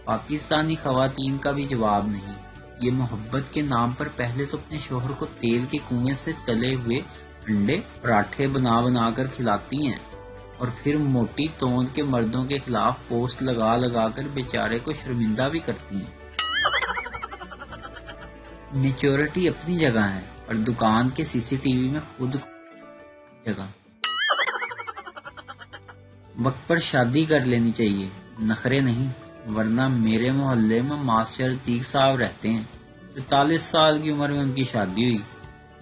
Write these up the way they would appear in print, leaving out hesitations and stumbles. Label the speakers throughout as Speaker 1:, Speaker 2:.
Speaker 1: پاکستانی خواتین کا بھی جواب نہیں۔ یہ محبت کے نام پر پہلے تو اپنے شوہر کو تیل کے کنویں سے تلے ہوئے انڈے پراٹھے بنا بنا کر کھلاتی ہیں، اور پھر موٹی توند کے مردوں کے خلاف پوسٹ لگا لگا کر بیچارے کو شرمندہ بھی کرتی ہیں۔ میچورٹی اپنی جگہ ہے، اور دکان کے سی سی ٹی وی میں خود جگہ۔ وقت پر شادی کر لینی چاہیے، نخرے نہیں، ورنہ میرے محلے میں ماسٹر عتیق صاحب رہتے ہیں، 43 سال کی عمر میں ان کی شادی ہوئی۔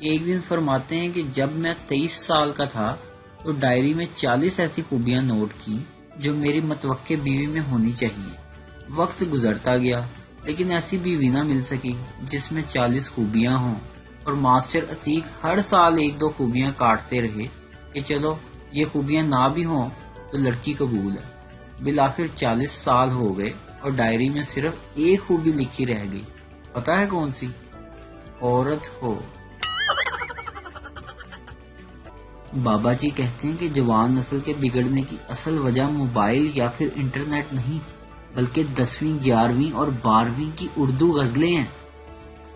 Speaker 1: ایک دن فرماتے ہیں کہ جب میں 23 سال کا تھا تو ڈائری میں 40 ایسی خوبیاں نوٹ کی جو میری متوقع بیوی میں ہونی چاہیے۔ وقت گزرتا گیا لیکن ایسی بیوی نہ مل سکی جس میں 40 خوبیاں ہوں، اور ماسٹر عتیق ہر سال 1-2 خوبیاں کاٹتے رہے کہ چلو یہ خوبیاں نہ بھی ہوں تو لڑکی قبول ہے۔ بالآخر 40 سال ہو گئے اور ڈائری میں صرف ایک خوبی لکھی رہ گئی۔ پتہ ہے کون سی؟ عورت ہو۔ بابا جی کہتے ہیں کہ جوان نسل کے بگڑنے کی اصل وجہ موبائل یا پھر انٹرنیٹ نہیں، بلکہ 10ویں 11ویں اور 12ویں کی اردو غزلیں ہیں۔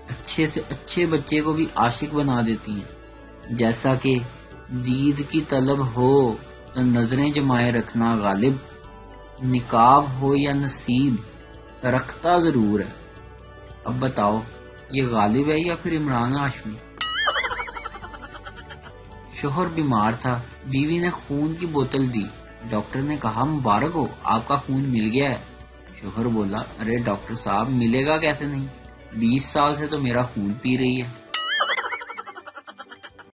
Speaker 1: اچھے سے اچھے بچے کو بھی عاشق بنا دیتی ہیں، جیسا کہ دید کی طلب ہو تو نظریں جمائے رکھنا غالب، نقاب ہو یا نصیب سرکھتا ضرور ہے۔ اب بتاؤ یہ غالب ہے یا پھر عمران ہاشمی؟ شوہر بیمار تھا، بیوی نے خون کی بوتل دی، ڈاکٹر نے کہا مبارک ہو آپ کا خون مل گیا ہے۔ شوہر بولا ارے ڈاکٹر صاحب ملے گا کیسے نہیں، 20 سال سے تو میرا خون پی رہی ہے۔